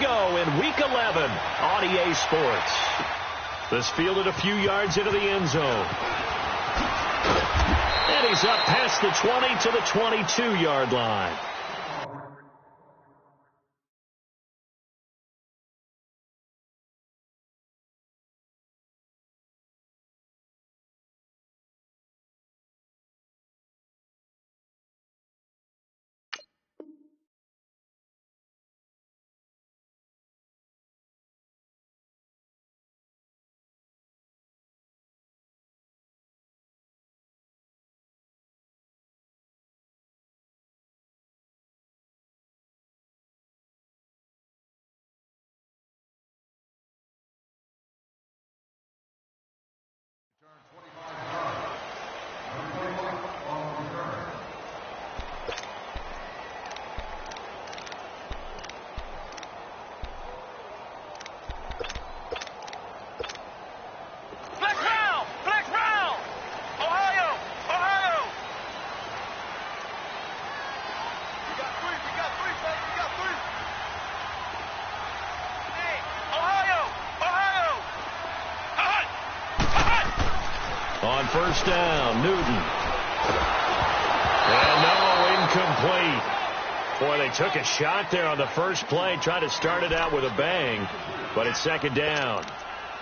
go in Week 11 on EA Sports. This fielded a few yards into the end zone. And he's up past the 20 to the 22-yard line. On first down, Newton. And no, incomplete. Boy, they took a shot there on the first play, tried to start it out with a bang, but it's second down.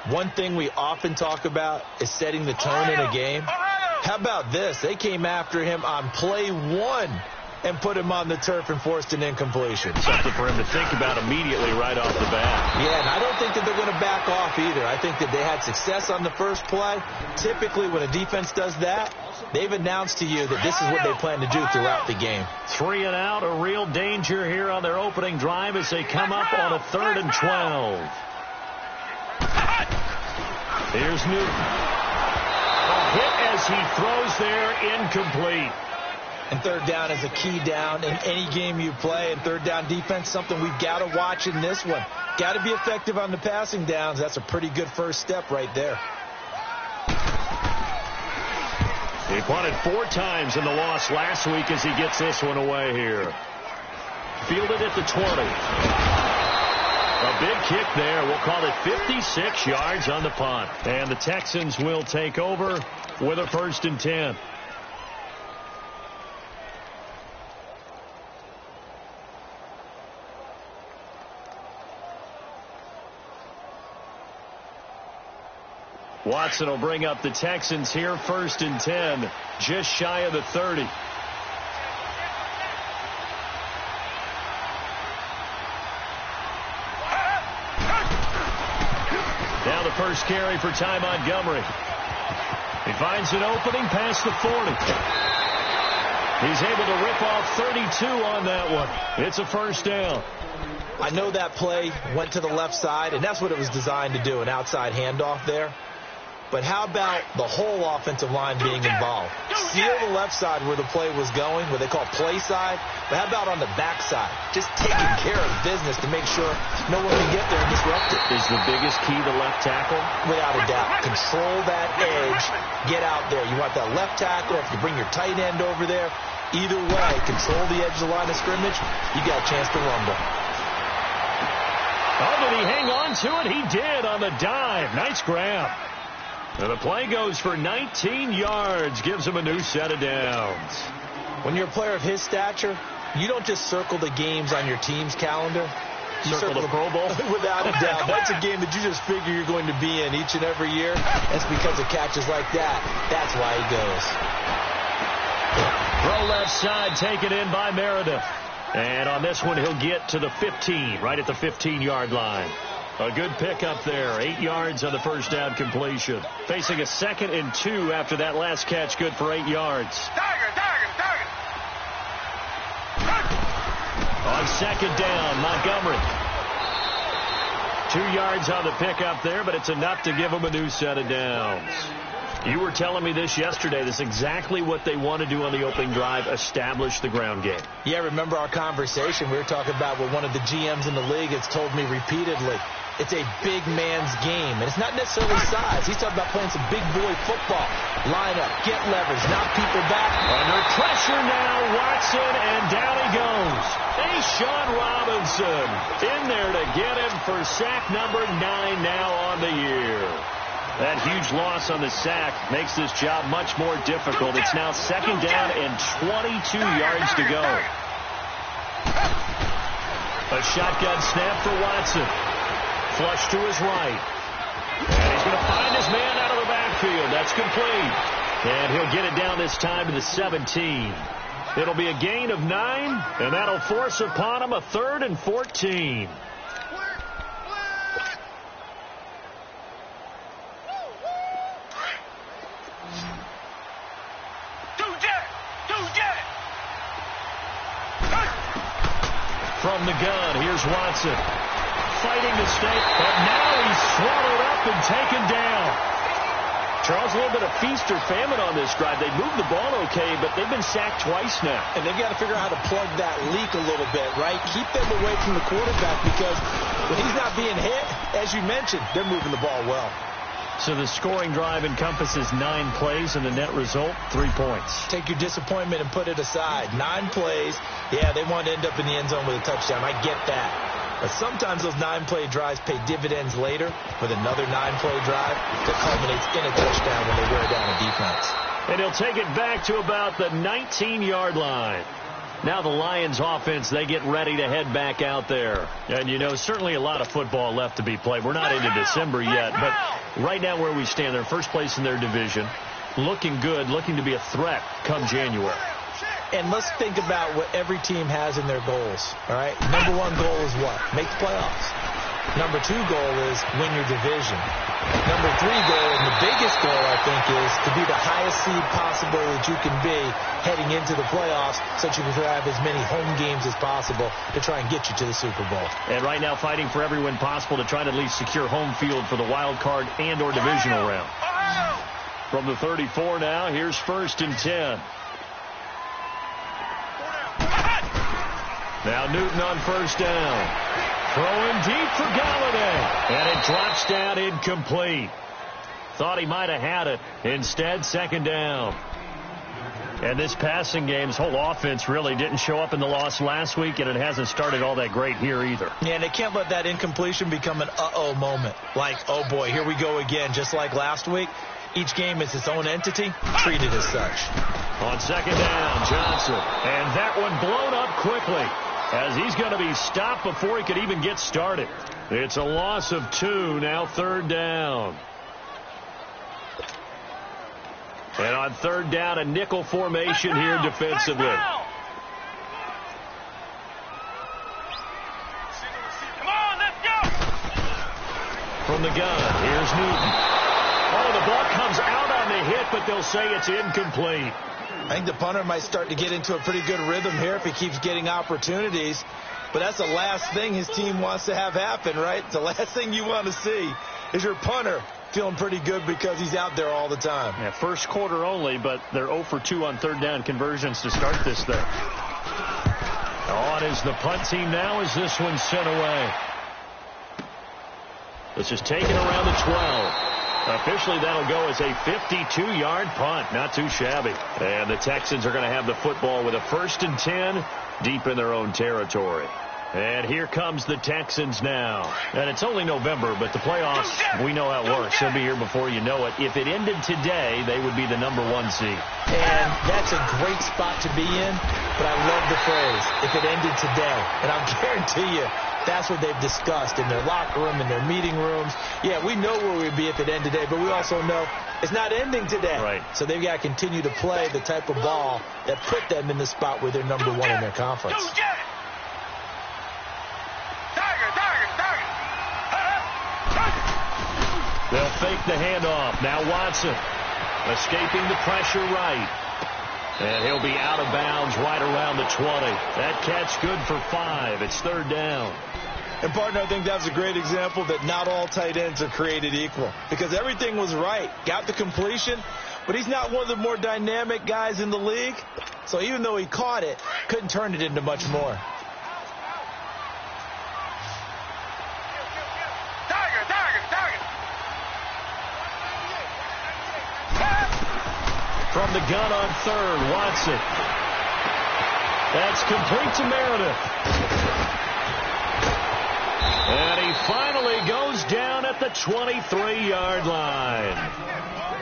One thing we often talk about is setting the tone in a game. How about this? They came after him on play one and put him on the turf and forced an incompletion. Something for him to think about immediately right off the bat. Yeah, and I don't think that they're going to back off either. I think that they had success on the first play. Typically, when a defense does that, they've announced to you that this is what they plan to do throughout the game. 3 and out, a real danger here on their opening drive as they come up on a 3rd and 12. Here's Newton. A hit as he throws there, incomplete. And third down is a key down in any game you play. And third down defense, something we've got to watch in this one. Got to be effective on the passing downs. That's a pretty good first step right there. He punted 4 times in the loss last week as he gets this one away here. Fielded at the 20. A big kick there. We'll call it 56 yards on the punt. And the Texans will take over with a 1st and 10. Watson will bring up the Texans here, 1st and 10, just shy of the 30. Now the first carry for Ty Montgomery. He finds an opening past the 40. He's able to rip off 32 on that one. It's a 1st down. I know that play went to the left side, and that's what it was designed to do, an outside handoff there. But how about the whole offensive line being involved? Seal the left side where the play was going, what they call play side. But how about on the back side? Just taking care of business to make sure no one can get there and disrupt it. Is the biggest key the left tackle? Without a doubt. Control that edge. Get out there. You want that left tackle. If you bring your tight end over there, either way, control the edge of the line of scrimmage, you got a chance to rumble. Oh, did he hang on to it? He did on the dive. Nice grab. Now the play goes for 19 yards, gives him a new set of downs. When you're a player of his stature, you don't just circle the games on your team's calendar. You circle the Pro Bowl? Without a doubt. That's a game that you just figure you're going to be in each and every year. That's because of catches like that. That's why he goes. Throw left side, taken in by Meredith. And on this one, he'll get to the 15, right at the 15-yard line. A good pickup there. 8 yards on the first down completion. Facing a 2nd and 2 after that last catch. Good for 8 yards. Target. On 2nd down, Montgomery. 2 yards on the pickup there, but it's enough to give him a new set of downs. You were telling me this yesterday. That's exactly what they want to do on the opening drive, establish the ground game. Yeah, remember our conversation? We were talking about what one of the GMs in the league has told me repeatedly. It's a big man's game, and it's not necessarily size. He's talking about playing some big boy football. Line up, get leverage, knock people back. Under pressure now, Watson, and down he goes. Sean Robinson in there to get him for sack number 9 now on the year. That huge loss on the sack makes this job much more difficult. It's now 2nd down and 22 yards to go. A shotgun snap for Watson. Flush to his right. And he's going to find his man out of the backfield. That's complete. And he'll get it down this time to the 17. It'll be a gain of 9, and that'll force upon him a 3rd and 14. From the gun, here's Watson. Fighting to stay, but now he's swallowed up and taken down. Charles, a little bit of feast or famine on this drive. They moved the ball okay, but they've been sacked twice now. And they've got to figure out how to plug that leak a little bit, right? Keep them away from the quarterback because when he's not being hit, as you mentioned, they're moving the ball well. So the scoring drive encompasses 9 plays, and the net result, 3 points. Take your disappointment and put it aside. 9 plays. Yeah, they want to end up in the end zone with a touchdown. I get that. But sometimes those 9-play drives pay dividends later with another 9-play drive that culminates in a touchdown when they wear down a defense. And he'll take it back to about the 19-yard line. Now the Lions offense, they get ready to head back out there. And, you know, certainly a lot of football left to be played. We're not into December yet, but right now where we stand, they're first place in their division. Looking good, looking to be a threat come January. And let's think about what every team has in their goals, all right? Number 1 goal is what? Make the playoffs. Number 2 goal is win your division. Number 3 goal, and the biggest goal, I think, is to be the highest seed possible that you can be heading into the playoffs so that you can have as many home games as possible to try and get you to the Super Bowl. And right now fighting for every win possible to try to at least secure home field for the wild card and or divisional round. From the 34 now, here's 1st and 10. Now Newton on 1st down. Throwing deep for Galladay. And it drops down incomplete. Thought he might have had it. Instead, 2nd down. And this passing game's whole offense really didn't show up in the loss last week, and it hasn't started all that great here either. Yeah, and they can't let that incompletion become an uh-oh moment. Like, oh boy, here we go again. Just like last week, each game is its own entity, treated as such. On 2nd down, Johnson. And that one blown up quickly, as he's going to be stopped before he could even get started. It's a loss of 2, now 3rd down. And on 3rd down, a nickel formation here defensively. Come on, let's go! From the gun, here's Newton. Oh, the ball comes out on the hit, but they'll say it's incomplete. I think the punter might start to get into a pretty good rhythm here if he keeps getting opportunities. But that's the last thing his team wants to have happen, right? The last thing you want to see is your punter feeling pretty good because he's out there all the time. Yeah, first quarter only, but they're 0 for 2 on 3rd down conversions to start this thing. On is the punt team now as this one's sent away. This is taken around the 12. Officially, that'll go as a 52-yard punt. Not too shabby. And the Texans are going to have the football with a 1st and 10 deep in their own territory. And here comes the Texans now. And it's only November, but the playoffs, we know how it works. They'll be here before you know it. If it ended today, they would be the number 1 seed. And that's a great spot to be in, but I love the phrase, if it ended today. And I'll guarantee you, that's what they've discussed in their locker room, in their meeting rooms. Yeah, we know where we'd be if it ended today, but we also know it's not ending today. Right. So they've got to continue to play the type of ball that put them in the spot where they're number 1 in their conference. They'll fake the handoff. Now Watson escaping the pressure right. And he'll be out of bounds right around the 20. That catch good for 5. It's 3rd down. And, partner, I think that's a great example that not all tight ends are created equal. Because everything was right. Got the completion, but he's not one of the more dynamic guys in the league. So even though he caught it, couldn't turn it into much more. From the gun on third, Watson. That's complete to Meredith. And he finally goes down at the 23-yard line.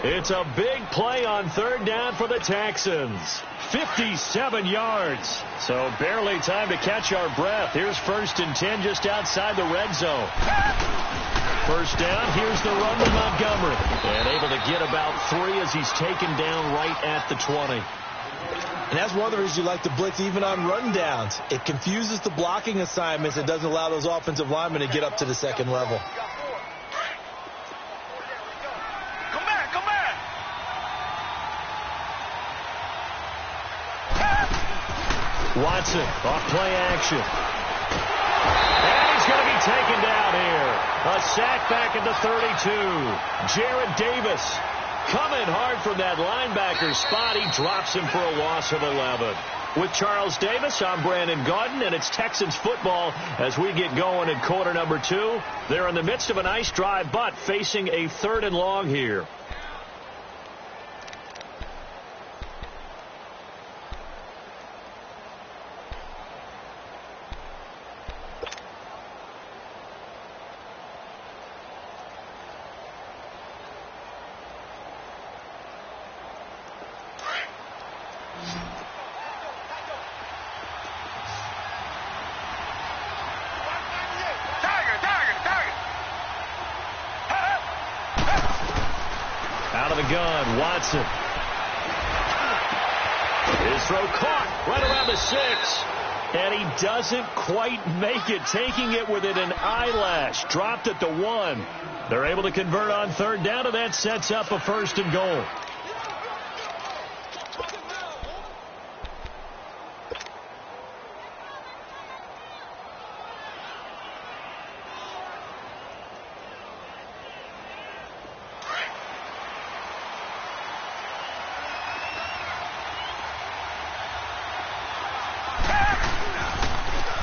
It's a big play on third down for the Texans. 57 yards. So barely time to catch our breath. Here's 1st and 10 just outside the red zone. First down, here's the run to Montgomery. And able to get about 3 as he's taken down right at the 20. And that's one of the reasons you like to blitz even on run downs. It confuses the blocking assignments. It doesn't allow those offensive linemen to get up to the second level. Come back, come back. Watson off play action. And he's going to be taken down here. A sack back at the 32. Jared Davis coming hard from that linebacker spot. He drops him for a loss of 11. With Charles Davis, I'm Brandon Gaudin, and it's Texans football as we get going in quarter number 2. They're in the midst of a nice drive, but facing a 3rd and long here. Out of the gun, Watson. His throw caught right around the 6. And he doesn't quite make it, taking it within an eyelash. Dropped at the 1. They're able to convert on third down, and that sets up a 1st and goal.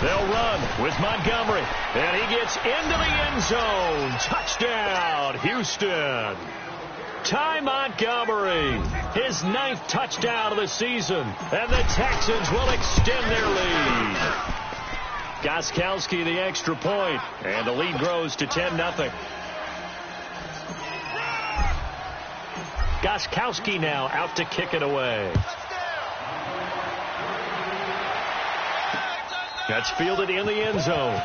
They'll run with Montgomery, and he gets into the end zone. Touchdown, Houston. Ty Montgomery, his 9th touchdown of the season, and the Texans will extend their lead. Gostkowski the extra point, and the lead grows to 10-0. Gostkowski now out to kick it away. That's fielded in the end zone.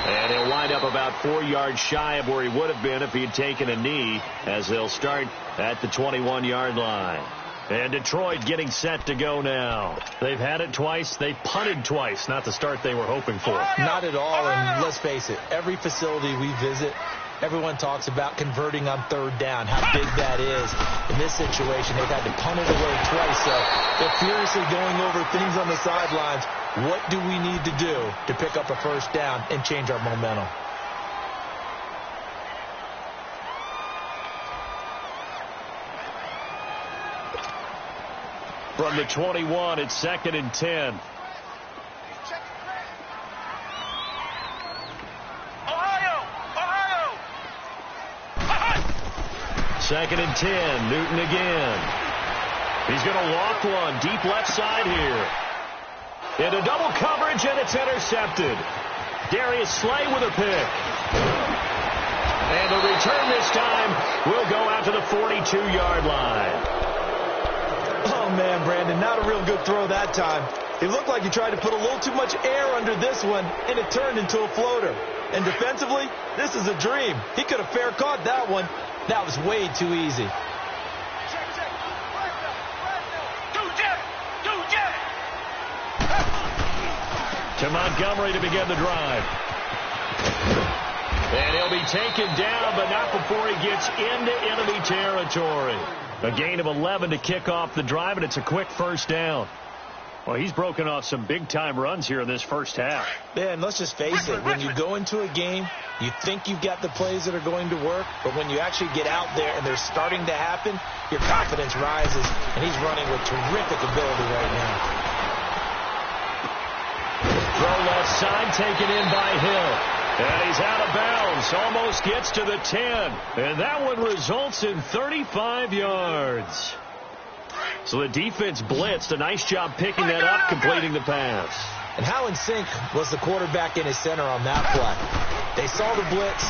And he'll wind up about 4 yards shy of where he would have been if he had taken a knee, as they'll start at the 21-yard line. And Detroit getting set to go now. They've had it twice. They punted twice. Not the start they were hoping for. Not at all, and let's face it, every facility we visit, everyone talks about converting on third down, how big that is. In this situation, they've had to punt it away twice, so they're furiously going over things on the sidelines. What do we need to do to pick up a 1st down and change our momentum? From the 21, it's 2nd and 10. Second and 10, Newton again. He's going to walk one deep left side here. Into double coverage, and it's intercepted. Darius Slay with a pick. And the return this time will go out to the 42-yard line. Oh, man, Brandon, not a real good throw that time. It looked like he tried to put a little too much air under this one, and it turned into a floater. And defensively, this is a dream. He could have fair caught that one. That was way too easy. To Montgomery to begin the drive. And he'll be taken down, but not before he gets into enemy territory. A gain of 11 to kick off the drive, and it's a quick 1st down. Well, he's broken off some big-time runs here in this first half. Yeah, and let's just face it. When you go into a game, you think you've got the plays that are going to work, but when you actually get out there and they're starting to happen, your confidence rises, and he's running with terrific ability right now. Throw left side, taken in by Hill. And he's out of bounds. Almost gets to the 10. And that one results in 35 yards. So the defense blitzed. A nice job picking that up, completing the pass. And how in sync was the quarterback and his center on that play? They saw the blitz,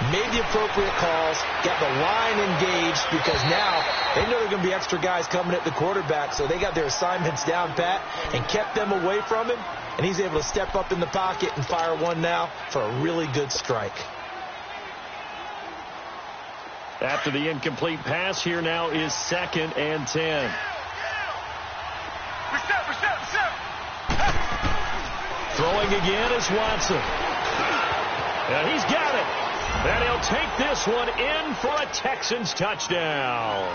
made the appropriate calls, got the line engaged, because now they know there are going to be extra guys coming at the quarterback, so they got their assignments down pat and kept them away from him, and he's able to step up in the pocket and fire one now for a really good strike. After the incomplete pass, here now is 2nd and 10. Throwing again is Watson. And he's got it. And he'll take this one in for a Texans touchdown.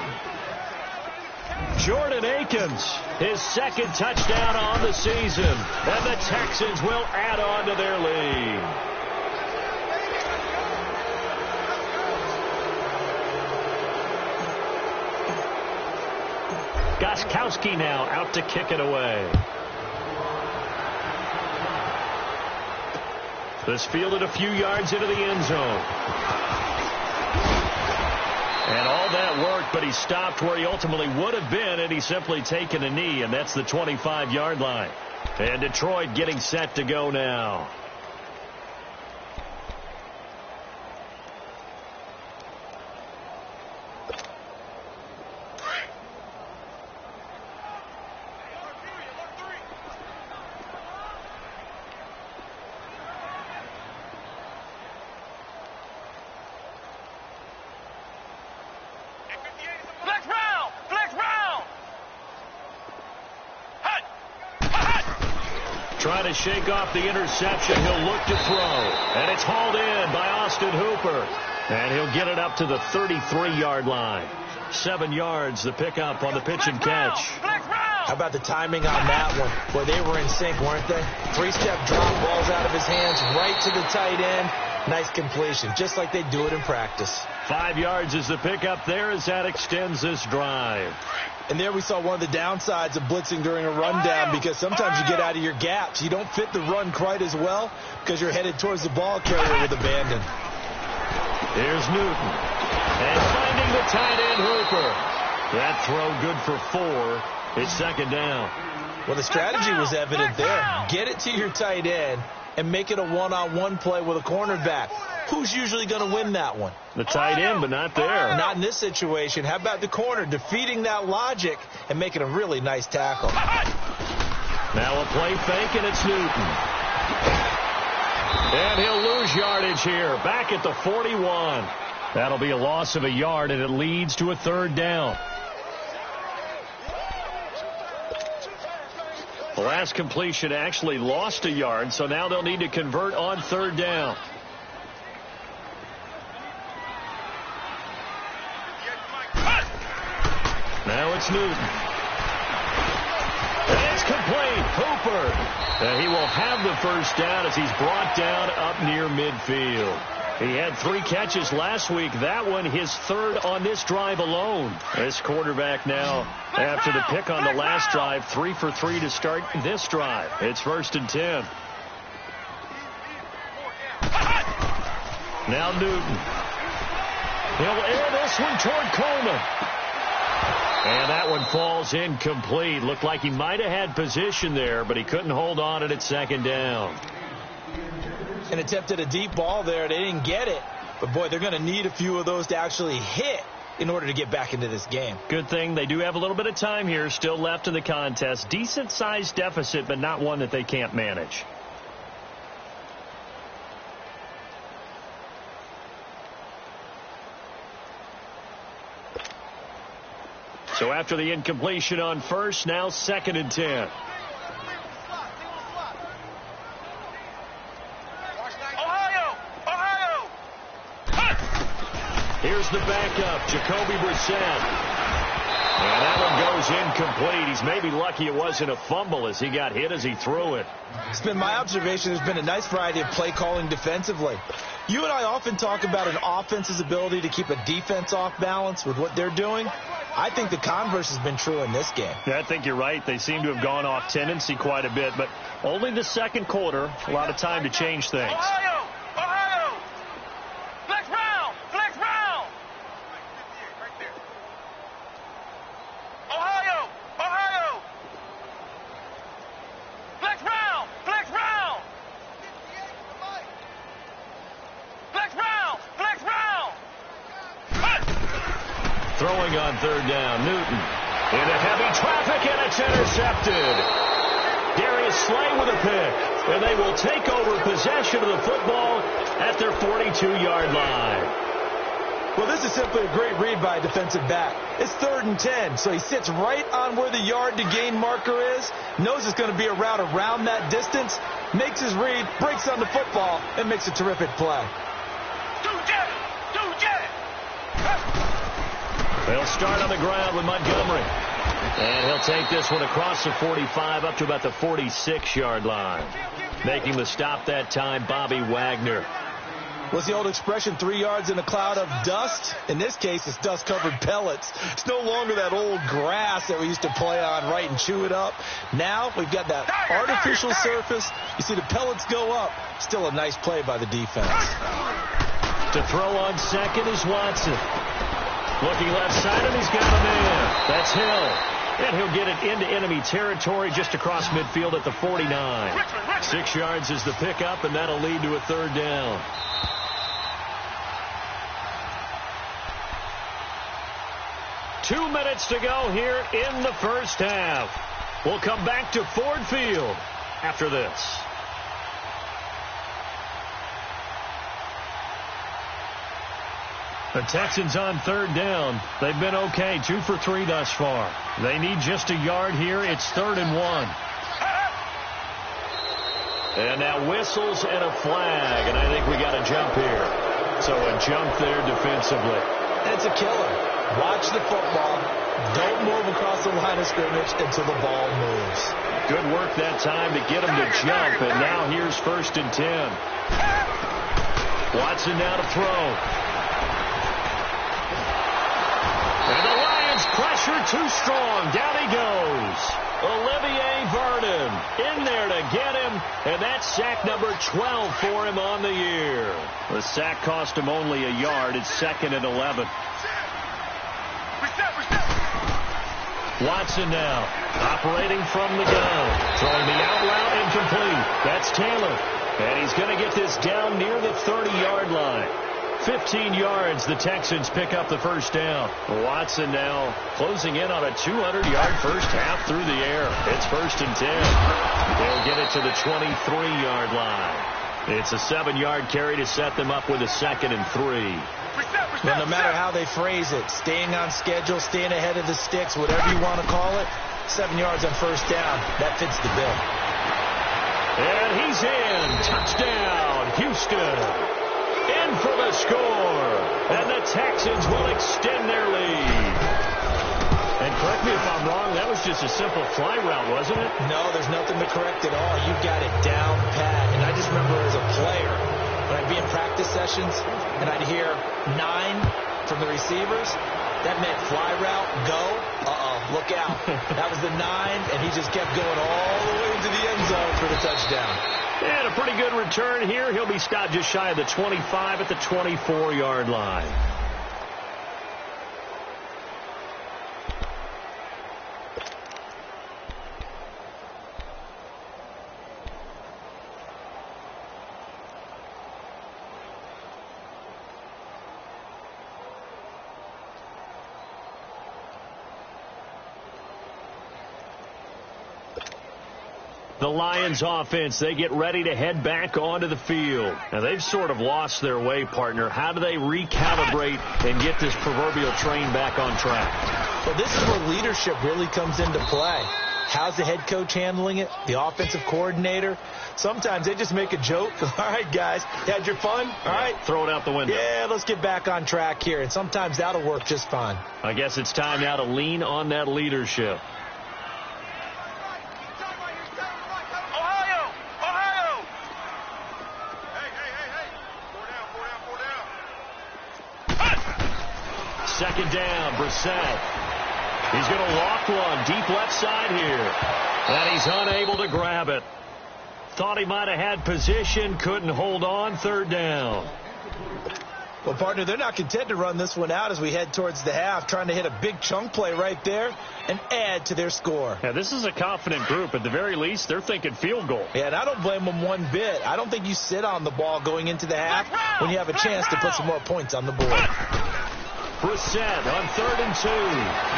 Jordan Akins, his 2nd touchdown on the season. And the Texans will add on to their lead. Gostkowski now out to kick it away. This fielded a few yards into the end zone. And all that worked, but he stopped where he ultimately would have been, and he's simply taken a knee, and that's the 25-yard line. And Detroit getting set to go now. Trying to shake off the interception. He'll look to throw. And it's hauled in by Austin Hooper. And he'll get it up to the 33-yard line. 7 yards, the pickup on the pitch and catch. How about the timing on that one, where they were in sync, weren't they? 3-step drop, balls out of his hands, right to the tight end. Nice completion, just like they do it in practice. 5 yards is the pickup there as that extends this drive. And there we saw one of the downsides of blitzing during a rundown, because sometimes you get out of your gaps. You don't fit the run quite as well because you're headed towards the ball carrier with abandon. Here's Newton. And finding the tight end Hooper. That throw good for 4. It's 2nd down. Well, the strategy was evident there. Get it to your tight end and make it a one-on-one play with a cornerback. Who's usually going to win that one? The tight end, but not there. Not in this situation. How about the corner defeating that logic and making a really nice tackle? Now a play fake, and it's Newton. And he'll lose yardage here. Back at the 41. That'll be a loss of a yard, and it leads to a 3rd down. The last completion actually lost a yard, so now they'll need to convert on 3rd down. Now it's Newton. And it's complete. Hooper. And he will have the 1st down as he's brought down up near midfield. He had 3 catches last week. That one his 3rd on this drive alone. This quarterback now, after the pick on the last drive, 3 for 3 to start this drive. It's 1st and 10. Now Newton. He'll air this one toward Coleman. And that one falls incomplete. Looked like he might have had position there, but he couldn't hold on it at 2nd down. And attempted a deep ball there. They didn't get it. But, boy, they're going to need a few of those to actually hit in order to get back into this game. Good thing they do have a little bit of time here still left in the contest. Decent-sized deficit, but not one that they can't manage. So after the incompletion on 1st, now 2nd and 10. Here's the backup, Jacoby Brissett. And that one goes incomplete. He's maybe lucky it wasn't a fumble as he got hit as he threw it. It's been my observation there's been a nice variety of play calling defensively. You and I often talk about an offense's ability to keep a defense off balance with what they're doing. I think the converse has been true in this game. Yeah, I think you're right. They seem to have gone off tendency quite a bit, but only the 2nd quarter. A lot of time to change things. Ohio! Throwing on third down, Newton. Into heavy traffic, and it's intercepted. Darius Slay with a pick. And they will take over possession of the football at their 42-yard line. Well, this is simply a great read by a defensive back. It's 3rd and 10, so he sits right on where the yard-to-gain marker is, knows it's going to be a route around that distance, makes his read, breaks on the football, and makes a terrific play. They'll start on the ground with Montgomery. And he'll take this one across the 45 up to about the 46-yard line. Making the stop that time, Bobby Wagner. What's the old expression, 3 yards in a cloud of dust? In this case, it's dust-covered pellets. It's no longer that old grass that we used to play on, right, and chew it up. Now we've got that artificial surface. You see the pellets go up. Still a nice play by the defense. To throw on second is Watson. Looking left side, and he's got a man. That's Hill. And he'll get it into enemy territory just across midfield at the 49. 6 yards is the pickup, and that'll lead to a 3rd down. Two minutes to go here in the first half. We'll come back to Ford Field after this. The Texans on 3rd down. They've been okay, 2 for 3 thus far. They need just a yard here. It's 3rd and 1. And now whistles and a flag, and I think we got a jump here. So a jump there defensively. It's a killer. Watch the football. Don't move across the line of scrimmage until the ball moves. Good work that time to get him to jump, and now here's 1st and 10. Watson now to throw. And the Lions pressure too strong. Down he goes. Olivier Vernon in there to get him, and that's sack number 12 for him on the year. The sack cost him only a yard. It's 2nd and 11. Watson now operating from the gun. Throwing the out route incomplete. That's Taylor. And he's going to get this down near the 30-yard line. 15 yards, the Texans pick up the 1st down. Watson now closing in on a 200-yard first half through the air. It's 1st and 10. They'll get it to the 23-yard line. It's a 7-yard carry to set them up with a 2nd and 3. Well, no matter how they phrase it, staying on schedule, staying ahead of the sticks, whatever you want to call it, 7 yards on 1st down, that fits the bill. And he's in. Touchdown, Houston. In for the score. And the Texans will extend their lead. And correct me if I'm wrong, that was just a simple fly route, wasn't it? No, there's nothing to correct at all. You've got it down pat. And I just remember as a player, when I'd be in practice sessions, and I'd hear 9 from the receivers, that meant fly route, go, look out. That was the 9, and he just kept going all the way into the end zone for the touchdown. And a pretty good return here. He'll be stopped just shy of the 25 at the 24-yard line. The Lions offense, they get ready to head back onto the field. Now, they've sort of lost their way, partner. How do they recalibrate and get this proverbial train back on track? Well, this is where leadership really comes into play. How's the head coach handling it? The offensive coordinator? Sometimes they just make a joke. All right, guys, you had your fun? All right. Throw it out the window. Yeah, let's get back on track here. And sometimes that'll work just fine. I guess it's time now to lean on that leadership. Second down, Brissett. He's going to walk one deep left side here. And he's unable to grab it. Thought he might have had position, couldn't hold on. 3rd down. Well, partner, they're not content to run this one out as we head towards the half, trying to hit a big chunk play right there and add to their score. Yeah, this is a confident group. At the very least, they're thinking field goal. Yeah, and I don't blame them one bit. I don't think you sit on the ball going into the half when you have a chance to put some more points on the board. Brissett on 3rd and 2.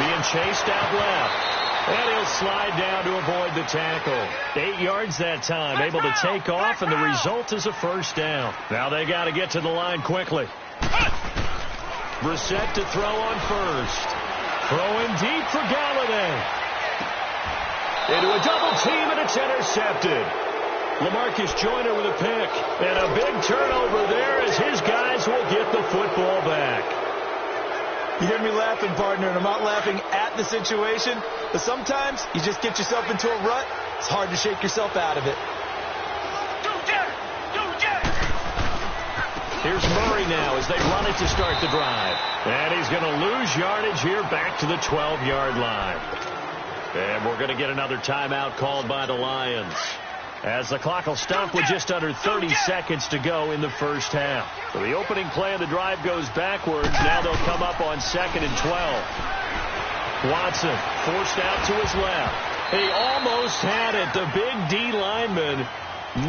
Being chased out left. And he'll slide down to avoid the tackle. 8 yards that time. Able to take off, and the result is a first down. Now they got to get to the line quickly. Brissett to throw on first. Throwing deep for Galladay. Into a double team, and it's intercepted. LaMarcus Joyner with a pick. And a big turnover there as his guys will get the football back. You hear me laughing, partner, and I'm not laughing at the situation, but sometimes you just get yourself into a rut. It's hard to shake yourself out of it. Here's Murray now as they run it to start the drive. And he's going to lose yardage here back to the 12-yard line. And we're going to get another timeout called by the Lions, as the clock will stop with just under 30 seconds to go in the first half. So the opening play of the drive goes backwards. Now they'll come up on 2nd and 12. Watson forced out to his left. He almost had it. The big D lineman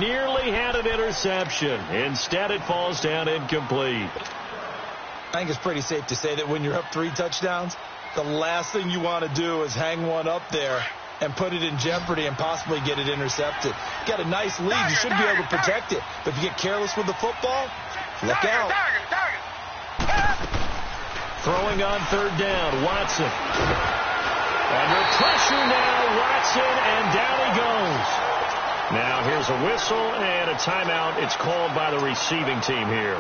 nearly had an interception. Instead, it falls down incomplete. I think it's pretty safe to say that when you're up 3 touchdowns, the last thing you want to do is hang one up there and put it in jeopardy and possibly get it intercepted. Got a nice lead. You should be able to protect it. But if you get careless with the football, look out. Throwing on 3rd down, Watson. Under pressure now, Watson, and down he goes. Now here's a whistle and a timeout. It's called by the receiving team here,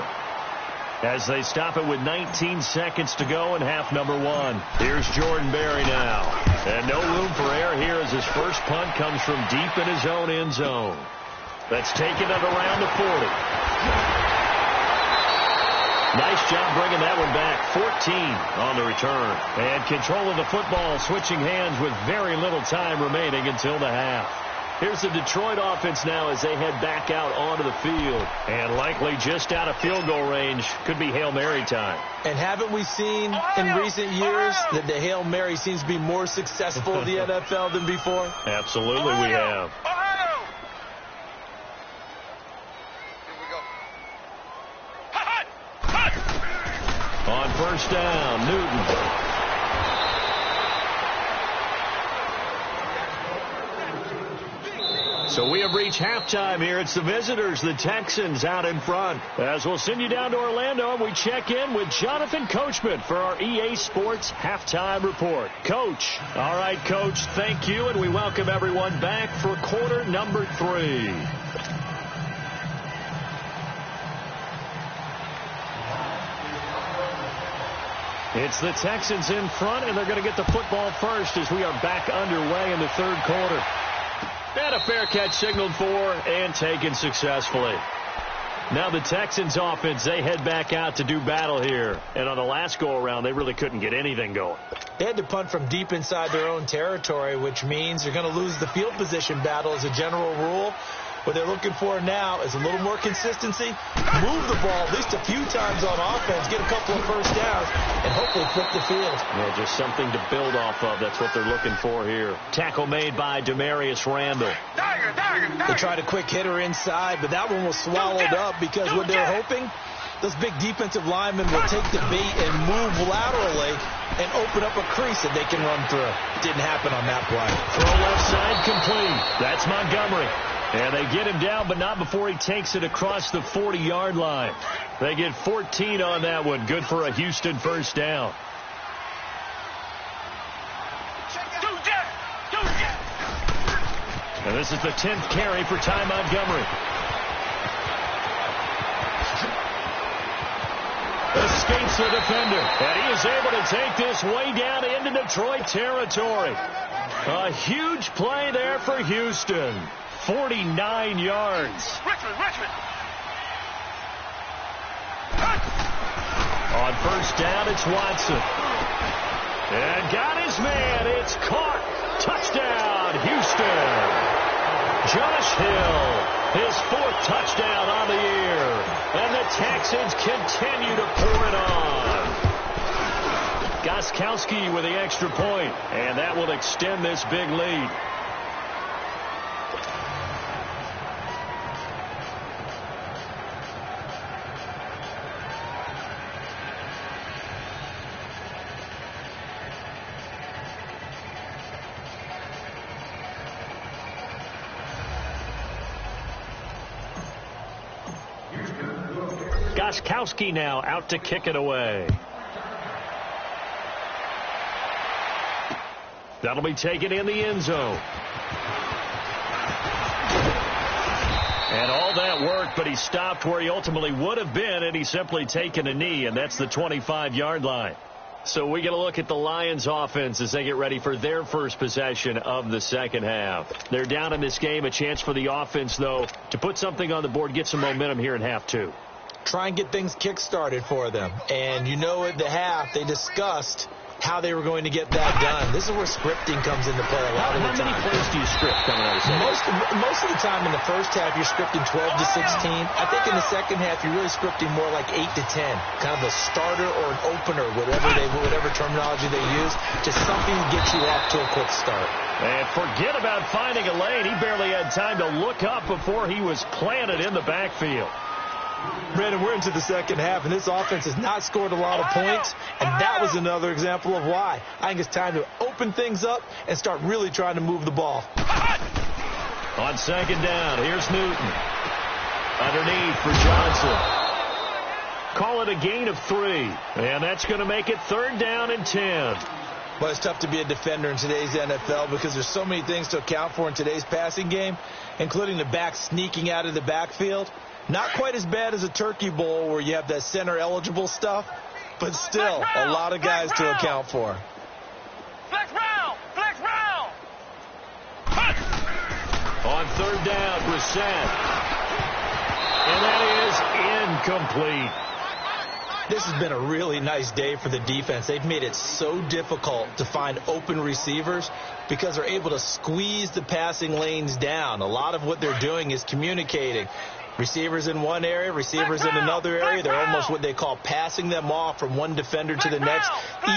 as they stop it with 19 seconds to go in half number 1. Here's Jordan Berry now. And no room for error here as his first punt comes from deep in his own end zone. That's taken it around the 40. Nice job bringing that one back. 14 on the return. And control of the football, switching hands with very little time remaining until the half. Here's the Detroit offense now as they head back out onto the field. And likely just out of field goal range. Could be Hail Mary time. And haven't we seen in recent years that the Hail Mary seems to be more successful in the NFL than before? Absolutely we have. On first down, Newton. So we have reached halftime here. It's the visitors, the Texans, out in front. As we'll send you down to Orlando, and we check in with Jonathan Coachman for our EA Sports Halftime Report. Coach. All right, Coach, thank you, and we welcome everyone back for quarter number 3. It's the Texans in front, and they're going to get the football first as we are back underway in the 3rd quarter. And a fair catch signaled for and taken successfully. Now the Texans offense, they head back out to do battle here. And on the last go-around, they really couldn't get anything going. They had to punt from deep inside their own territory, which means they're going to lose the field position battle as a general rule. What they're looking for now is a little more consistency, move the ball at least a few times on offense, get a couple of first downs, and hopefully flip the field. Yeah, just something to build off of. That's what they're looking for here. Tackle made by Demarius Randall. They tried a quick hitter inside, but that one was swallowed up because what they're hoping, those big defensive linemen will take the bait and move laterally and open up a crease that they can run through. Didn't happen on that play. Throw left side complete. That's Montgomery. And they get him down, but not before he takes it across the 40-yard line. They get 14 on that one. Good for a Houston first down. And this is the 10th carry for Ty Montgomery. Escapes the defender. And he is able to take this way down into Detroit territory. A huge play there for Houston. 49 yards. Richmond. On first down, it's Watson. And got his man. It's caught. Touchdown, Houston. Josh Hill, his 4th touchdown on the year. And the Texans continue to pour it on. Gostkowski with the extra point. And that will extend this big lead. Gostkowski now out to kick it away. That'll be taken in the end zone. And all that worked, but he stopped where he ultimately would have been, and he's simply taken a knee, and that's the 25-yard line. So we get a look at the Lions offense as they get ready for their first possession of the second half. They're down in this game. A chance for the offense, though, to put something on the board, get some momentum here in half two. Try and get things kick-started for them. And you know at the half they discussed how they were going to get that done. This is where scripting comes into play a lot of the time. How many plays do you script coming out of the second? Most of the time in the first half, you're scripting 12 to 16. I think in the second half, you're really scripting more like 8 to 10. Kind of a starter or an opener, whatever terminology they use. Just something to get you off to a quick start. And forget about finding a lane. He barely had time to look up before he was planted in the backfield. Brandon, we're into the second half, and this offense has not scored a lot of points, and that was another example of why. I think it's time to open things up and start really trying to move the ball. On second down, here's Newton. Underneath for Johnson. Call it a gain of 3, and that's going to make it 3rd down and 10. But it's tough to be a defender in today's NFL because there's so many things to account for in today's passing game, including the back sneaking out of the backfield. Not quite as bad as a turkey bowl where you have that center-eligible stuff, but still a lot of guys to account for. Flex round! Flex round! On 3rd down, Brissett. And that is incomplete. This has been a really nice day for the defense. They've made it so difficult to find open receivers because they're able to squeeze the passing lanes down. A lot of what they're doing is communicating. Receivers in one area, receivers in another area. They're almost what they call passing them off from one defender to the next,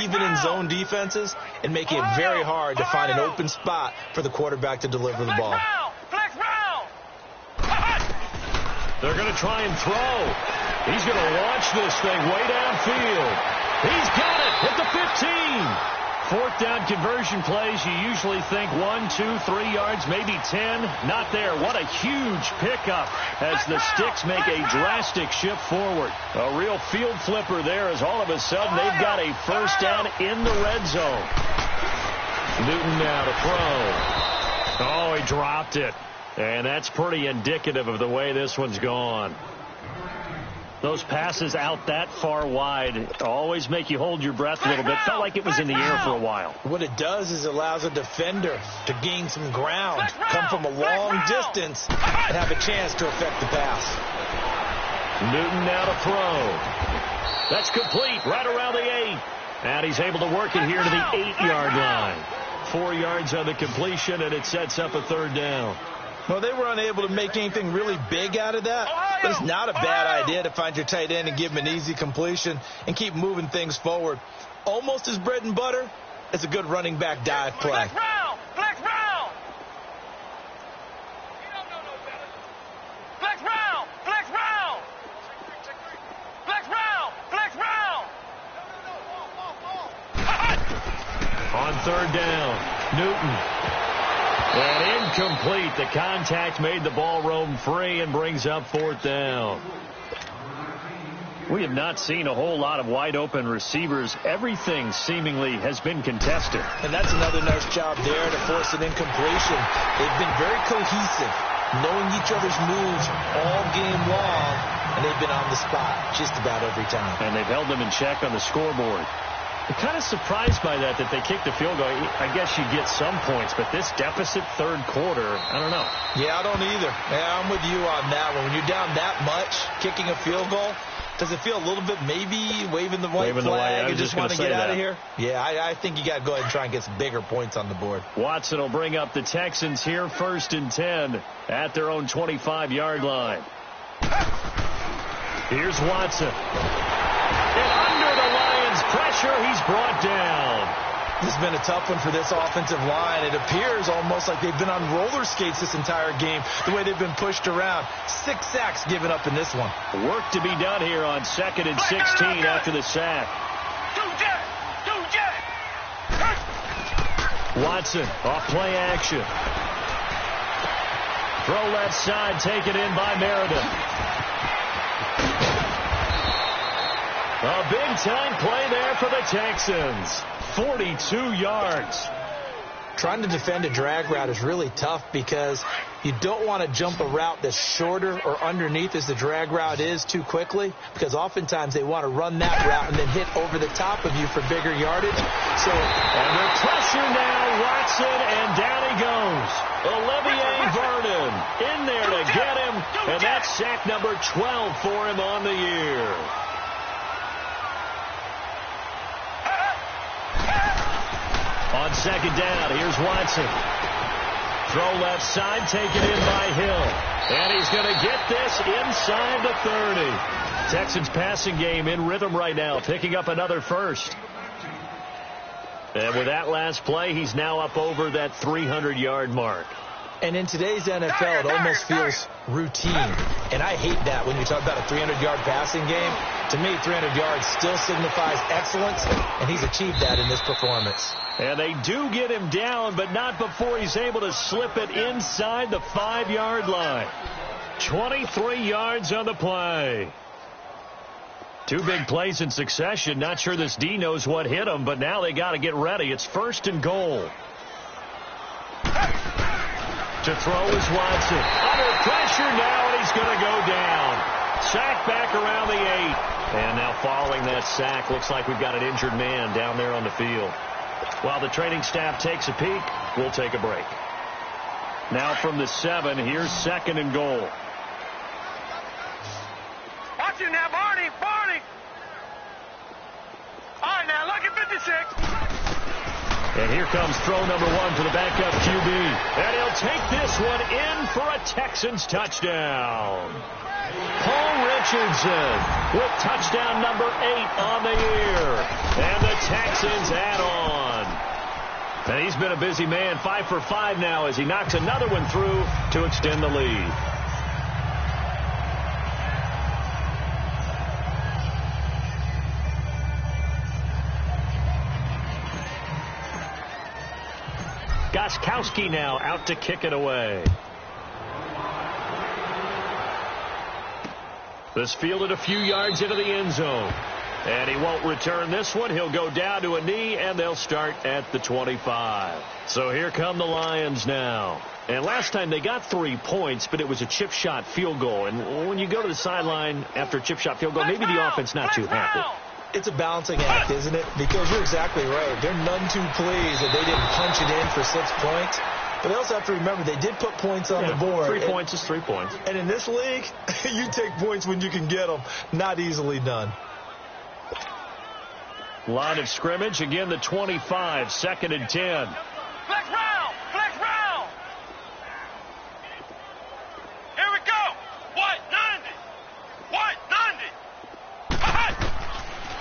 even in zone defenses, and making it very hard to find an open spot for the quarterback to deliver the ball. They're going to try and throw. He's going to launch this thing way downfield. He's got it at the 15. 4th down conversion plays, you usually think 1, 2, 3 yards, maybe 10. Not there. What a huge pickup as the sticks make a drastic shift forward. A real field flipper there as all of a sudden they've got a 1st down in the red zone. Newton now to throw. Oh, he dropped it. And that's pretty indicative of the way this one's gone. Those passes out that far wide always make you hold your breath a little bit. Felt like it was in the air for a while. What it does is it allows a defender to gain some ground, come from a long distance, and have a chance to affect the pass. Newton now to throw. That's complete right around the 8. And he's able to work it here to the 8-yard line. 4 yards on the completion, and it sets up a 3rd down. Well, they were unable to make anything really big out of that, but it's not a bad idea to find your tight end and give him an easy completion and keep moving things forward. Almost as bread and butter as a good running back dive play. Flex round! Flex round! Flex round! Flex round! Flex round! Flex round! On 3rd down, Newton. And incomplete. The contact made the ball roam free and brings up 4th down. We have not seen a whole lot of wide open receivers. Everything seemingly has been contested. And that's another nice job there to force an incompletion. They've been very cohesive, knowing each other's moves all game long, and they've been on the spot just about every time. And they've held them in check on the scoreboard. I'm kind of surprised by that they kicked the field goal. I guess you get some points, but this deficit 3rd quarter, I don't know. Yeah, I don't either. Yeah, I'm with you on that one. When you're down that much, kicking a field goal, does it feel a little bit maybe waving the white flag and just want to get out of here? Yeah, I think you got to go ahead and try and get some bigger points on the board. Watson will bring up the Texans here 1st and 10 at their own 25-yard line. Here's Watson. And under the Lions' pressure, he's brought down. This has been a tough one for this offensive line. It appears almost like they've been on roller skates this entire game, the way they've been pushed around. 6 sacks given up in this one. Work to be done here on 2nd and 16 after the sack. Watson off play action. Throw left side, taken in by Meredith. A big-time play there for the Texans. 42 yards. Trying to defend a drag route is really tough because you don't want to jump a route that's shorter or underneath as the drag route is too quickly, because oftentimes they want to run that route and then hit over the top of you for bigger yardage. So, and the pressure now, Watson, and down he goes. Olivier Vernon in there to get him, and that's sack number 12 for him on the year. On second down, here's Watson. Throw left side, taken in by Hill. And he's going to get this inside the 30. Texans passing game in rhythm right now, picking up another first. And with that last play, he's now up over that 300-yard mark. And in today's NFL, it almost feels routine. And I hate that when you talk about a 300-yard passing game. To me, 300 yards still signifies excellence, and he's achieved that in this performance. And they do get him down, but not before he's able to slip it inside the 5-yard line. 23 yards on the play. Two big plays in succession. Not sure this D knows what hit him, but now they got to get ready. It's 1st and goal. To throw is Watson. Under pressure now, and he's going to go down. Sack back around the 8. And now following that sack, looks like we've got an injured man down there on the field. While the training staff takes a peek, we'll take a break. Now from the 7, here's 2nd and goal. Watch it now, Barney. All right, now look at 56. And here comes throw number 1 for the backup QB. And he'll take this one in for a Texans touchdown. Paul Richardson with touchdown number 8 on the year. And the Texans add on. And he's been a busy man, 5 for 5 now as he knocks another one through to extend the lead. Gostkowski now out to kick it away. This fielded a few yards into the end zone. And he won't return this one. He'll go down to a knee, and they'll start at the 25. So here come the Lions now. And last time they got 3 points, but it was a chip shot field goal. And when you go to the sideline after a chip shot field goal, maybe the offense not too happy. It's a balancing act, isn't it? Because you're exactly right. They're none too pleased that they didn't punch it in for 6 points. But they also have to remember they did put points on the board. 3 points is 3 points. And in this league, you take points when you can get them. Not easily done. Line of scrimmage, again the 25, 2nd and 10. Flex round. Here we go. What? 90.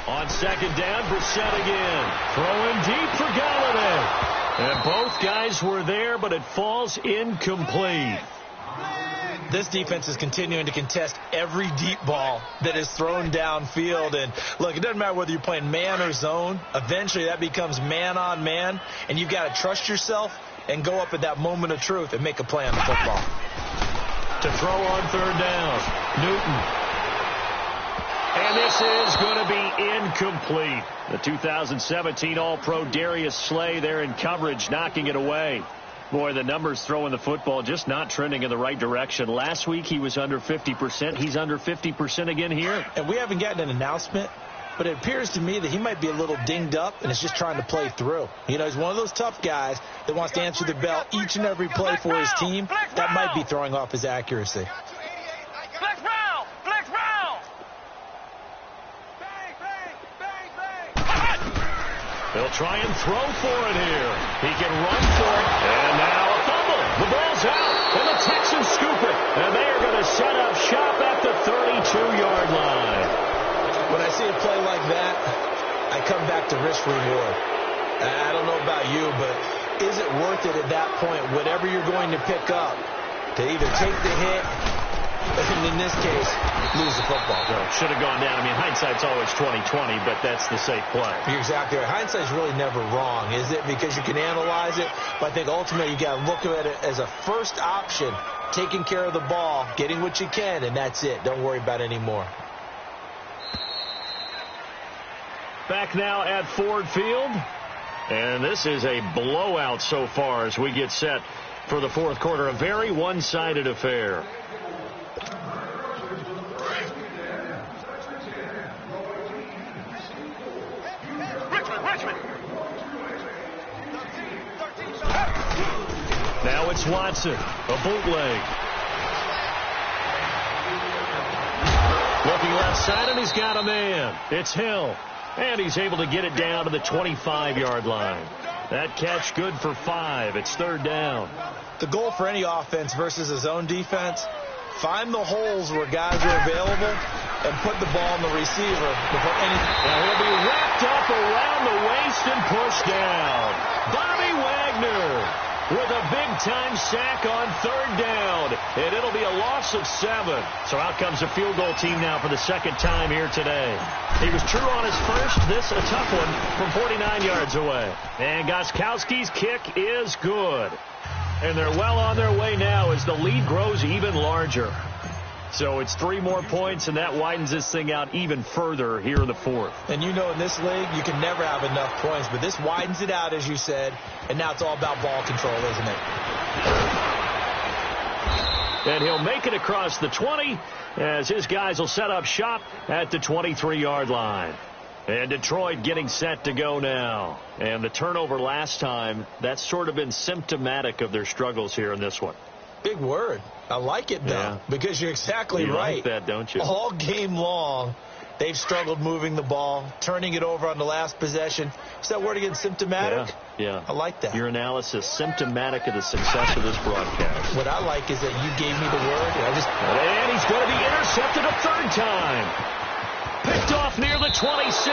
On 2nd down, Brissett again. Throwing deep for Galladay. And both guys were there, but it falls incomplete. This defense is continuing to contest every deep ball that is thrown downfield. And, look, it doesn't matter whether you're playing man or zone. Eventually that becomes man-on-man, and you've got to trust yourself and go up at that moment of truth and make a play on the football. To throw on 3rd down, Newton. And this is going to be incomplete. The 2017 All-Pro Darius Slay there in coverage, knocking it away. Boy, the numbers throwing the football just not trending in the right direction. Last week he was under 50%. He's under 50% again here. And we haven't gotten an announcement, but it appears to me that he might be a little dinged up and is just trying to play through. You know, he's one of those tough guys that wants to answer the bell each and every play for his team. That might be throwing off his accuracy. Flex round. They'll try and throw for it here. He can run for it. And now a fumble. The ball's out. And the Texans scoop it. And they are going to set up shop at the 32-yard line. When I see a play like that, I come back to risk reward. I don't know about you, but is it worth it at that point, whatever you're going to pick up, to either take the hit, and in this case, lose the football? Well, should have gone down. I mean, hindsight's always 20/20, but that's the safe play. You're exactly right. Hindsight's really never wrong, is it? Because you can analyze it, but I think ultimately you got to look at it as a first option, taking care of the ball, getting what you can, and that's it. Don't worry about any more. Back now at Ford Field. And this is a blowout so far as we get set for the fourth quarter. A very one-sided affair. Now it's Watson, a bootleg. Looking left side, and he's got a man. It's Hill. And he's able to get it down to the 25-yard line. That catch good for 5. It's third down. The goal for any offense versus a zone defense, find the holes where guys are available and put the ball on the receiver before anything. Now he'll be wrapped up around the waist and pushed down. Bobby Wagner with a big-time sack on third down. And it'll be a loss of 7. So out comes a field goal team now for the second time here today. He was true on his first. This a tough one from 49 yards away. And Gostkowski's kick is good. And they're well on their way now as the lead grows even larger. So it's 3 more points, and that widens this thing out even further here in the fourth. And you know in this league, you can never have enough points, but this widens it out, as you said, and now it's all about ball control, isn't it? And he'll make it across the 20 as his guys will set up shop at the 23-yard line. And Detroit getting set to go now. And the turnover last time, that's sort of been symptomatic of their struggles here in this one. Big word. I like it, though, because you're exactly right. You like that, don't you? All game long, they've struggled moving the ball, turning it over on the last possession. Is that word again, symptomatic? Yeah. I like that. Your analysis, symptomatic of the success of this broadcast. What I like is that you gave me the word. And he's going to be intercepted a third time. Picked off near the 26.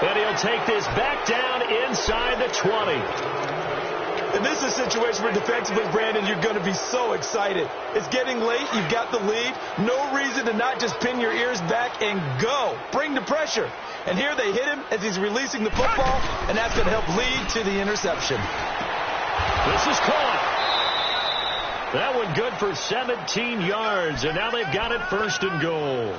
And he'll take this back down inside the 20. And this is a situation where defensively, Brandon, you're going to be so excited. It's getting late. You've got the lead. No reason to not just pin your ears back and go. Bring the pressure. And here they hit him as he's releasing the football, and that's going to help lead to the interception. This is caught. That one good for 17 yards, and now they've got it first and goal.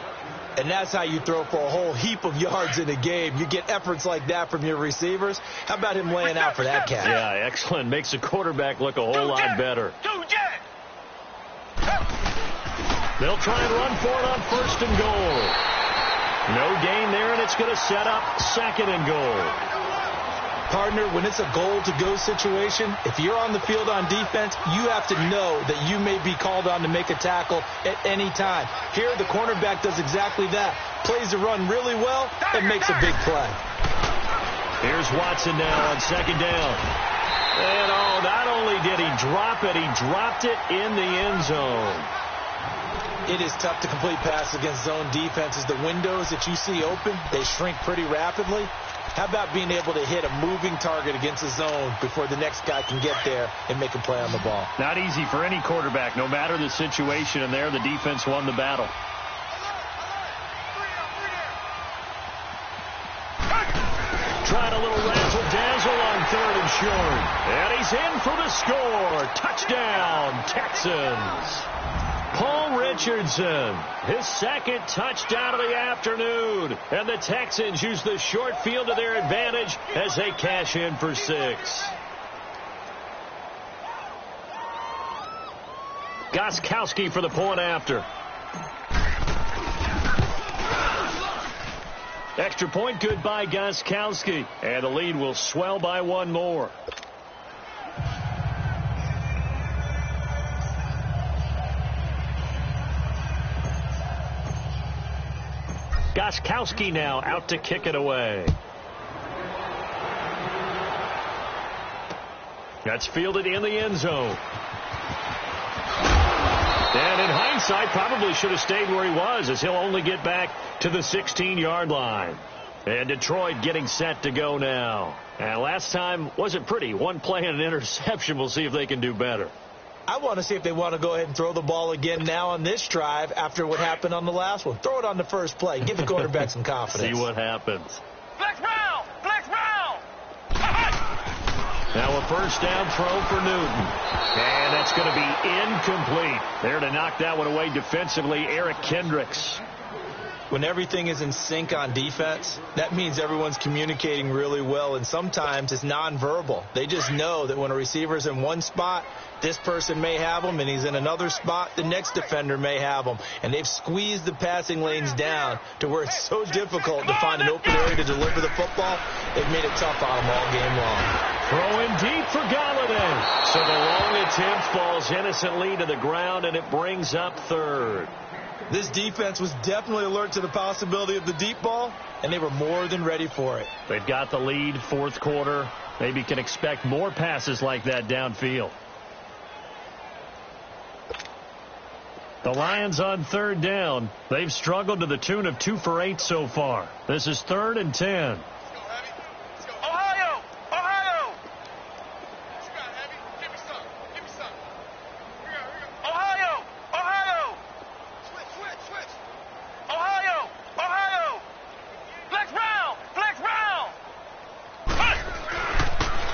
And that's how you throw for a whole heap of yards in a game. You get efforts like that from your receivers. How about him laying out for that catch? Yeah, excellent. Makes the quarterback look a whole lot better. They'll try and run for it on first and goal. No gain there, and it's going to set up second and goal. Partner, when it's a goal-to-go situation, if you're on the field on defense, you have to know that you may be called on to make a tackle at any time. Here, the cornerback does exactly that. Plays the run really well and makes a big play. Here's Watson now on second down. And, not only did he drop it, he dropped it in the end zone. It is tough to complete passes against zone defenses. The windows that you see open, they shrink pretty rapidly. How about being able to hit a moving target against a zone before the next guy can get there and make a play on the ball? Not easy for any quarterback, no matter the situation, and there the defense won the battle. Trying a little razzle-dazzle on third and short. And he's in for the score. Touchdown, Texans. Paul Richardson, his second touchdown of the afternoon. And the Texans use the short field to their advantage as they cash in for 6. Gostkowski for the point after. Extra point good by Gostkowski. And the lead will swell by 1 more. Gostkowski now out to kick it away. That's fielded in the end zone. And in hindsight, probably should have stayed where he was, as he'll only get back to the 16-yard line. And Detroit getting set to go now. And last time wasn't pretty. 1 play and an interception. We'll see if they can do better. I want to see if they want to go ahead and throw the ball again now on this drive after what happened on the last one. Throw it on the first play. Give the quarterback some confidence. See what happens. Flex round! Flex round! Now a first down throw for Newton. And that's going to be incomplete. There to knock that one away defensively, Eric Kendricks. When everything is in sync on defense, that means everyone's communicating really well, and sometimes it's nonverbal. They just know that when a receiver's in one spot, this person may have him, and he's in another spot, the next defender may have him. And they've squeezed the passing lanes down to where it's so difficult to find an open area to deliver the football. They've made it tough on them all game long. Throwing deep for Galladay. So the long attempt falls innocently to the ground, and it brings up third. This defense was definitely alert to the possibility of the deep ball, and they were more than ready for it. They've got the lead, fourth quarter. Maybe can expect more passes like that downfield. The Lions on third down. They've struggled to the tune of 2 for 8 so far. This is 3rd and 10.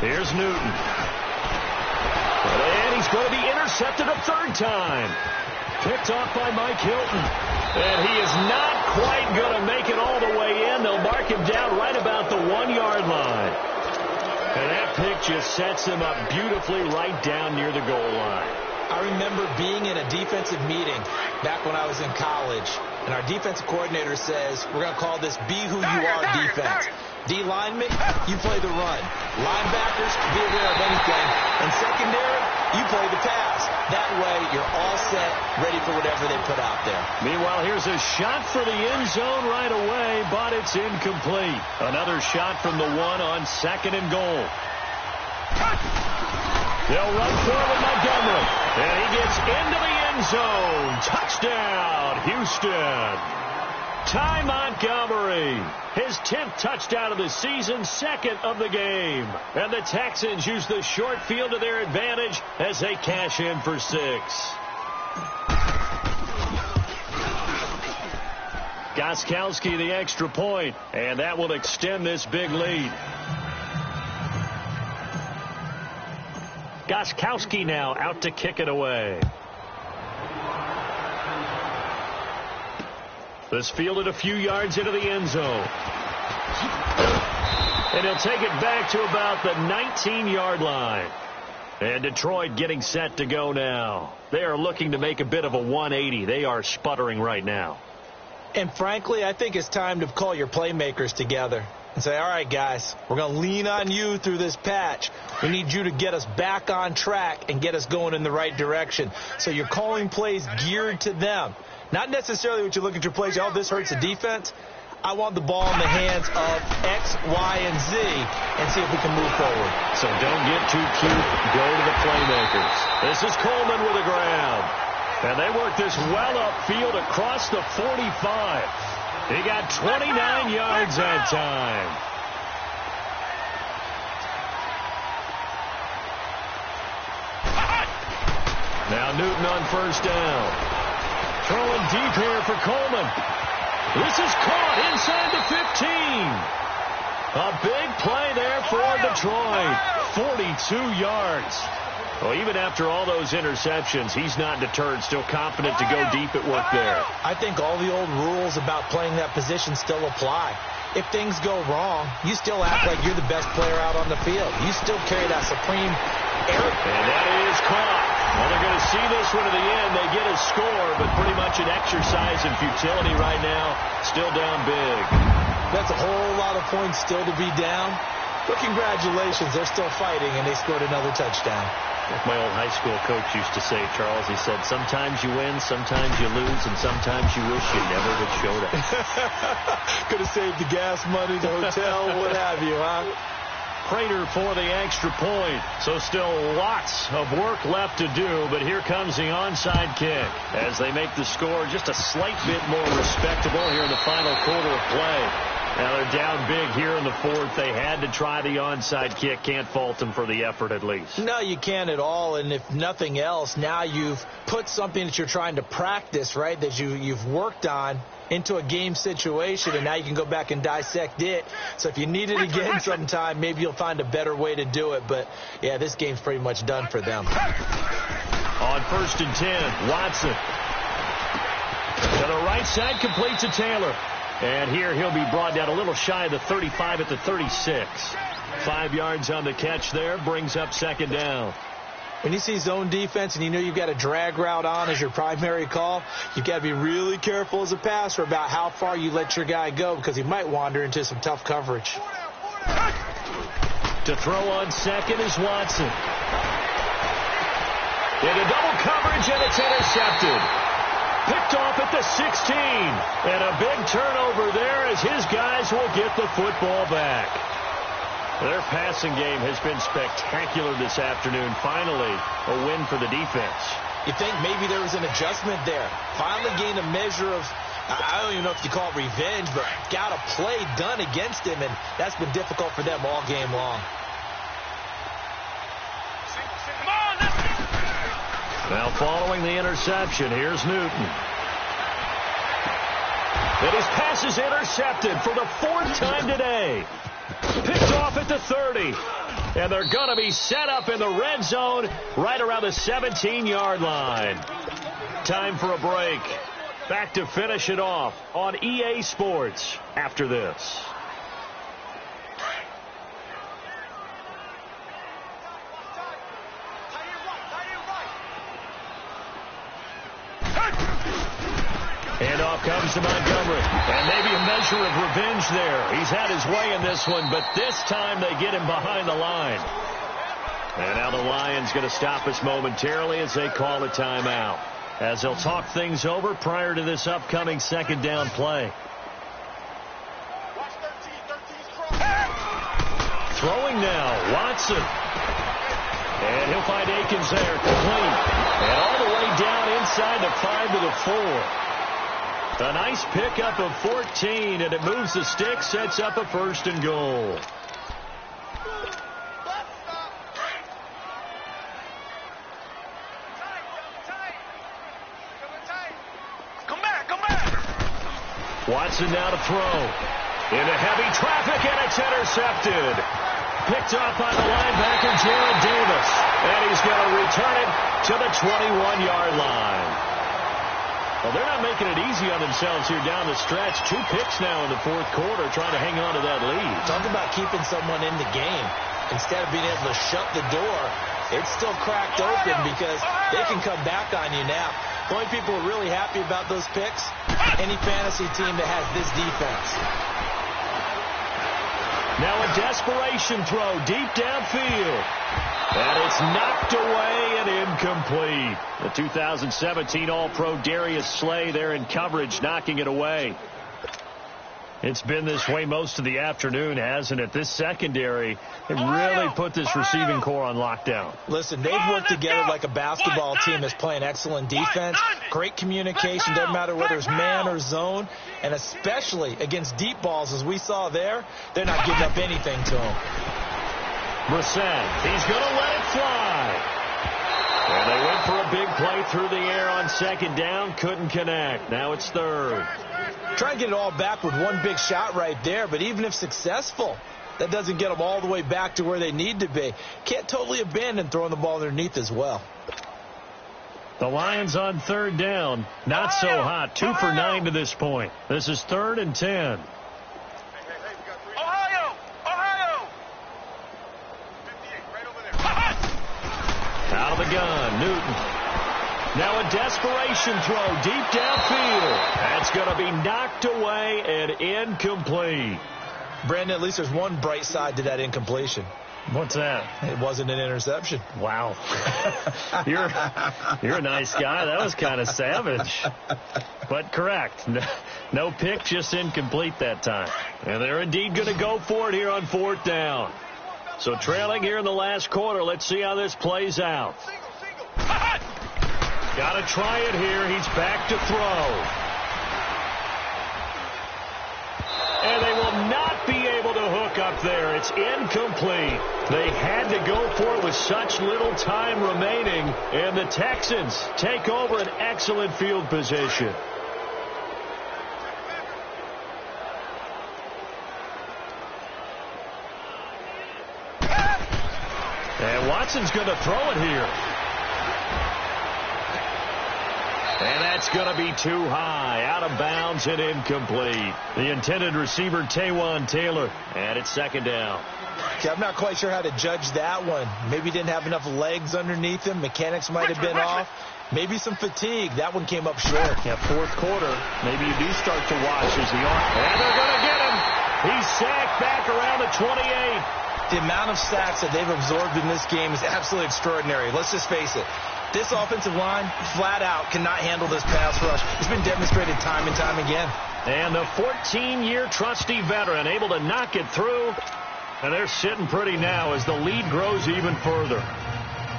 Here's Newton. And he's going to be intercepted a third time. Picked off by Mike Hilton. And he is not quite going to make it all the way in. They'll mark him down right about the 1-yard line. And that pick just sets him up beautifully right down near the goal line. I remember being in a defensive meeting back when I was in college, and our defensive coordinator says, we're going to call this Be Who You Are defense. D linemen, you play the run. Linebackers, be aware of anything. And secondary, you play the pass. That way, you're all set, ready for whatever they put out there. Meanwhile, here's a shot for the end zone right away, but it's incomplete. Another shot from the 1 on 2nd and goal. They'll run forward Montgomery. And he gets into the end zone. Touchdown, Houston. Ty Montgomery, his 10th touchdown of the season, 2nd of the game. And the Texans use the short field to their advantage as they cash in for 6. Gostkowski the extra point, and that will extend this big lead. Gostkowski now out to kick it away. This fielded a few yards into the end zone. And he'll take it back to about the 19-yard line. And Detroit getting set to go now. They are looking to make a bit of a 180. They are sputtering right now. And frankly, I think it's time to call your playmakers together and say, all right, guys, we're going to lean on you through this patch. We need you to get us back on track and get us going in the right direction. So you're calling plays geared to them. Not necessarily what you look at your plays, oh, this hurts the defense. I want the ball in the hands of X, Y, and Z and see if we can move forward. So don't get too cute. Go to the playmakers. This is Coleman with the ground. And they work this well upfield across the 45. He got 29 yards that time. Now Newton on first down. Throwing deep here for Coleman. This is caught inside the 15. A big play there for Detroit. 42 yards. Well, even after all those interceptions, he's not deterred, still confident to go deep at work there. I think all the old rules about playing that position still apply. If things go wrong, you still act like you're the best player out on the field. You still carry that supreme air. And that is caught. Well, they're going to see this one to the end. They get a score, but pretty much an exercise in futility right now. Still down big. That's a whole lot of points still to be down. But congratulations, they're still fighting, and they scored another touchdown. Like my old high school coach used to say, Charles, he said, sometimes you win, sometimes you lose, and sometimes you wish you never had showed up. Could have saved the gas money, the hotel, what have you, huh? Prater for the extra point. So still lots of work left to do, but here comes the onside kick as they make the score just a slight bit more respectable here in the final quarter of play. Now they're down big here in the fourth. They had to try the onside kick. Can't fault them for the effort at least. No, you can't at all. And if nothing else, now you've put something that you're trying to practice, right, that you've worked on into a game situation, and now you can go back and dissect it. So if you need it again sometime, maybe you'll find a better way to do it. But, yeah, this game's pretty much done for them. On 1st and 10, Watson. To the right Right side complete to Taylor. And here he'll be brought down a little shy of the 35 at the 36. 5 yards on the catch there, brings up second down. When you see zone defense and you know you've got a drag route on as your primary call, you've got to be really careful as a passer about how far you let your guy go because he might wander into some tough coverage. To throw on second is Watson. Into double coverage, and it's intercepted. Picked off at the 16. And a big turnover there as his guys will get the football back. Their passing game has been spectacular this afternoon. Finally, a win for the defense. You think maybe there was an adjustment there. Finally gained a measure of, I don't even know if you call it revenge, but got a play done against him, and that's been difficult for them all game long. Now following the interception, here's Newton. And his pass is intercepted for the 4th time today. Picked off at the 30. And they're going to be set up in the red zone right around the 17-yard line. Time for a break. Back to finish it off on EA Sports after this. And off comes to Montgomery. And maybe a measure of revenge there. He's had his way in this one, but this time they get him behind the line. And now the Lions going to stop us momentarily as they call a timeout, as they'll talk things over prior to this upcoming second down play. Throwing now, Watson. And he'll find Akins there, complete. And all the way down inside the 5 to the 4. A nice pickup of 14, and it moves the stick, sets up a 1st and goal. Come back. Watson now to throw. Into heavy traffic, and it's intercepted. Picked off by the linebacker, Jared Davis. And he's going to return it to the 21-yard line. Well, they're not making it easy on themselves here down the stretch. 2 picks now in the 4th quarter, trying to hang on to that lead. Talk about keeping someone in the game. Instead of being able to shut the door, it's still cracked open because they can come back on you now. The only people who are really happy about those picks, any fantasy team that has this defense. Now a desperation throw deep downfield. And it's knocked away and incomplete. The 2017 All-Pro Darius Slay there in coverage, knocking it away. It's been this way most of the afternoon, hasn't it? This secondary, it really put this receiving core on lockdown. Listen, they've worked together like a basketball team that's playing excellent defense. Great communication, doesn't matter whether it's man or zone. And especially against deep balls, as we saw there, they're not giving up anything to them. Brissett, he's going to let it fly. And they went for a big play through the air on second down, couldn't connect. Now it's 3rd. Try and get it all back with one big shot right there, but even if successful, that doesn't get them all the way back to where they need to be. Can't totally abandon throwing the ball underneath as well. The Lions on 3rd down, not so hot. 2 for 9 to this point. This is 3rd and 10. Out of the gun, Newton. Now a desperation throw deep downfield. That's going to be knocked away and incomplete. Brandon, at least there's one bright side to that incompletion. What's that? It wasn't an interception. Wow. You're a nice guy. That was kind of savage. But correct. No pick, just incomplete that time. And they're indeed going to go for it here on 4th down. So trailing here in the last quarter. Let's see how this plays out. Got to try it here. He's back to throw. And they will not be able to hook up there. It's incomplete. They had to go for it with such little time remaining. And the Texans take over an excellent field position. And Watson's going to throw it here. And that's going to be too high, out of bounds and incomplete. The intended receiver, Taywan Taylor, and it's second down. Okay, I'm not quite sure how to judge that one. Maybe he didn't have enough legs underneath him. Mechanics might have been off. Maybe some fatigue. That one came up short. Yeah, fourth quarter, maybe you do start to watch as the arm. And they're going to get him. He's sacked back around the 28. The amount of sacks that they've absorbed in this game is absolutely extraordinary. Let's just face it. This offensive line, flat out, cannot handle this pass rush. It's been demonstrated time and time again. And the 14-year trusty veteran able to knock it through. And they're sitting pretty now as the lead grows even further.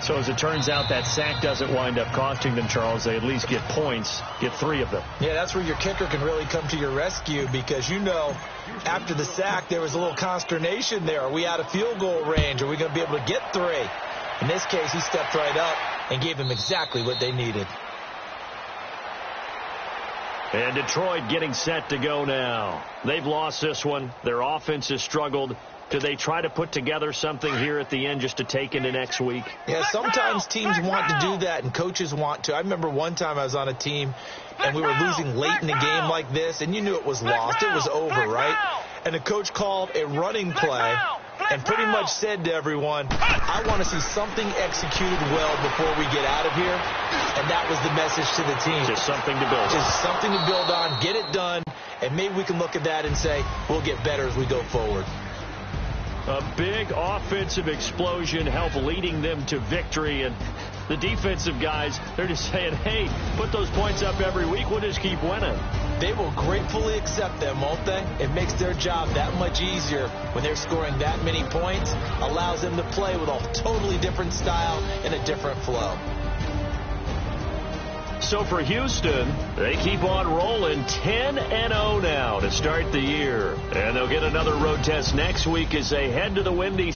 So as it turns out, that sack doesn't wind up costing them, Charles. They at least get points, get 3 of them. Yeah, that's where your kicker can really come to your rescue because, you know, after the sack, there was a little consternation there. Are we out of field goal range? Are we going to be able to get 3? In this case, he stepped right up and gave them exactly what they needed. And Detroit getting set to go now. They've lost this one. Their offense has struggled. Do they try to put together something here at the end just to take into next week? Yeah, sometimes teams want to do that and coaches want to. I remember one time I was on a team and we were losing late in a game like this, and you knew it was lost. It was over, right? And the coach called a running play and pretty much said to everyone, I want to see something executed well before we get out of here. And that was the message to the team. Just something to build on. Just something to build on, get it done, and maybe we can look at that and say, we'll get better as we go forward. A big offensive explosion helped leading them to victory. And the defensive guys, they're just saying, hey, put those points up every week. We'll just keep winning. They will gratefully accept them, won't they? It makes their job that much easier when they're scoring that many points. Allows them to play with a totally different style and a different flow. So for Houston, they keep on rolling 10-0 now to start the year. And they'll get another road test next week as they head to the Windy